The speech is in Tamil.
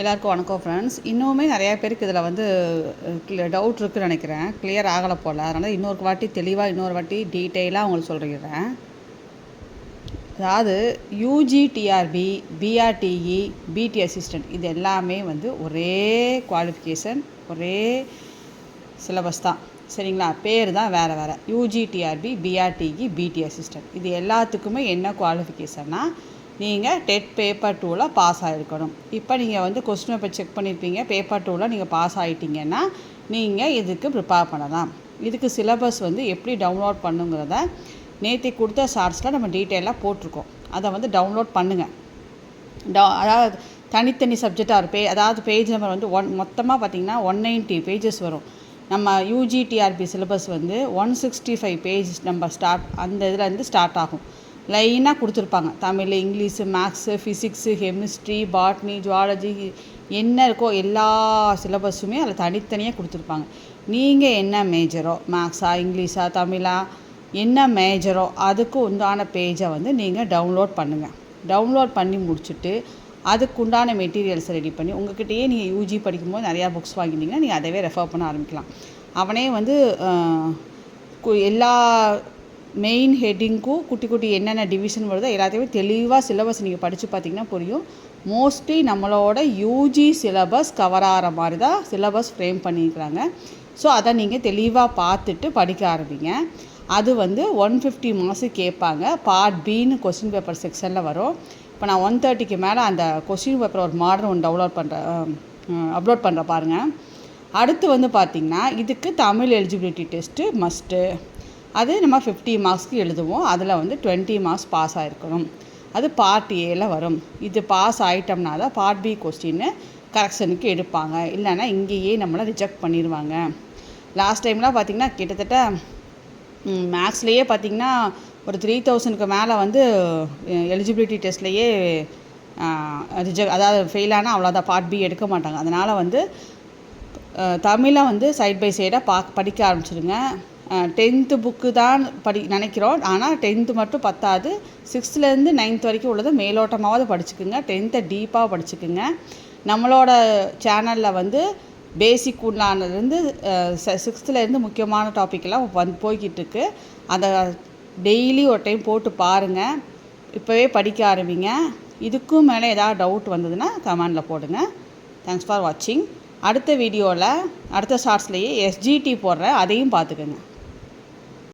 எல்லாருக்கும் வணக்கம் ஃப்ரெண்ட்ஸ். இன்னுமே நிறையா பேருக்கு இதில் வந்து டவுட் இருக்குதுன்னு நினைக்கிறேன். கிளியர் ஆகலை போல். அதனால் இன்னொரு வாட்டி டீட்டெயிலாக உங்களுக்கு சொல்லிடுறேன். அதாவது யூஜிடிஆர்பி, பிஆர்டிஇ, பிடி அசிஸ்டன்ட் இது எல்லாமே வந்து ஒரே குவாலிஃபிகேஷன், ஒரே சிலபஸ் தான். சரிங்களா? பேர் தான் வேறு வேறு. யூஜிடிஆர்பி, பிஆர்டிஇ, பிடி அசிஸ்டன்ட் இது எல்லாத்துக்குமே என்ன குவாலிஃபிகேஷன்னா, நீங்கள் டெட் பேப்பர் 2ல் பாஸ் ஆகிருக்கணும். இப்போ நீங்கள் வந்து கொஸ்டின் பேப்பர் செக் பண்ணியிருப்பீங்க. பேப்பர் 2ல் நீங்கள் பாஸ் ஆகிட்டீங்கன்னா நீங்கள் இதுக்கு ப்ரிப்பேர் பண்ணலாம். இதுக்கு சிலபஸ் வந்து எப்படி டவுன்லோட் பண்ணுங்கிறத நேற்று கொடுத்த ஷார்ட்ஸில் நம்ம டீட்டெயிலாக போட்டிருக்கோம். அதை வந்து டவுன்லோட் பண்ணுங்கள். அதாவது தனித்தனி சப்ஜெக்டாக ஒரு அதாவது பேஜ் நம்பர் வந்து மொத்தமாக பார்த்திங்கன்னா 190 பேஜஸ் வரும். நம்ம யூஜிடிஆர்பி சிலபஸ் வந்து 165 பேஜ் நம்பர் அந்த இதில் இருந்து ஸ்டார்ட் ஆகும். லைனாக கொடுத்துருப்பாங்க. Tamil, English, maths, physics, chemistry, botany, zoology என்ன இருக்கோ எல்லா சிலபஸுமே அதில் தனித்தனியாக கொடுத்துருப்பாங்க. நீங்கள் என்ன மேஜரோ, மேக்ஸா, இங்கிலீஷா, தமிழா, என்ன மேஜரோ அதுக்கு உண்டான பேஜை வந்து நீங்கள் டவுன்லோட் பண்ணுங்கள். டவுன்லோட் பண்ணி முடிச்சுட்டு அதுக்கு உண்டான மெட்டீரியல்ஸை ரெடி பண்ணி உங்கள்கிட்டயே நீங்கள் யூஜி படிக்கும்போது நிறையா புக்ஸ் வாங்கிட்டீங்கன்னா நீங்கள் அதவே ரெஃபர் பண்ண ஆரம்பிக்கலாம். அவனே வந்து எல்லா மெயின் ஹெட்டிங்க்கும் குட்டி குட்டி என்னென்ன டிவிஷன் வருதோ எல்லாத்தையுமே தெளிவாக சிலபஸ் நீங்கள் படித்து பார்த்தீங்கன்னா புரியும். மோஸ்ட்லி நம்மளோட யூஜி சிலபஸ் கவர் ஆகிற மாதிரி தான் சிலபஸ் ஃப்ரேம் பண்ணியிருக்கிறாங்க. ஸோ அதை நீங்கள் தெளிவாக பார்த்துட்டு படிக்க ஆரம்பிங்க. அது வந்து 150 மார்க்ஸு கேட்பாங்க. பார்ட் பின்னு கொஸ்டின் பேப்பர் செக்ஷனில் வரும். இப்போ நான் 130க்கு மேலே அந்த கொஸ்டின் பேப்பர் ஒரு மாடல் ஒன்று அப்லோட் பண்ணுற பாருங்கள். அடுத்து வந்து பார்த்திங்கன்னா இதுக்கு தமிழ் எலிஜிபிலிட்டி டெஸ்ட்டு மஸ்ட்டு. அது நம்ம 50 மார்க்ஸ்க்கு எழுதுவோம். அதில் வந்து 20 மார்க்ஸ் பாஸ் ஆகிருக்கணும். அது பார்ட் ஏல வரும். இது பாஸ் ஆகிட்டோம்னா தான் பார்ட் பி கொஸ்டின்னு கரெக்ஷனுக்கு எடுப்பாங்க. இல்லைன்னா இங்கேயே நம்மளை ரிஜெக்ட் பண்ணிடுவாங்க. லாஸ்ட் டைம்லாம் பார்த்திங்கன்னா கிட்டத்தட்ட மேக்ஸ்லேயே பார்த்திங்கன்னா ஒரு 3000க்கு மேலே வந்து எலிஜிபிலிட்டி டெஸ்ட்லேயே அதாவது ஃபெயிலானால் அவ்வளோதான், பார்ட் பி எடுக்க மாட்டாங்க. அதனால் வந்து தமிழை வந்து சைட் பை சைடாக படிக்க ஆரம்பிச்சிடுங்க. 10th புக்கு தான் நினைக்கிறோம். ஆனால் 10th மட்டும் பத்தாது. 6th 9th வரைக்கும் உள்ளதை மேலோட்டமாவது படிச்சுக்குங்க. 10th டீப்பாக படிச்சுக்குங்க. நம்மளோட சேனலில் வந்து பேசிக் உள்ளானதுலேருந்து 6th முக்கியமான டாப்பிக்கெல்லாம் போய்கிட்டு இருக்கு. அதை டெய்லி ஒரு டைம் போட்டு பாருங்கள். இப்போவே படிக்க ஆரம்பிங்க. இதுக்கும் மேலே ஏதாவது டவுட் வந்ததுன்னா கமெண்டில் போடுங்க. தேங்க்ஸ் ஃபார் வாட்சிங். அடுத்த வீடியோவில் அடுத்த ஷார்ட்ஸ்லேயே எஸ்ஜிடி போடுறேன், அதையும் பார்த்துக்கோங்க.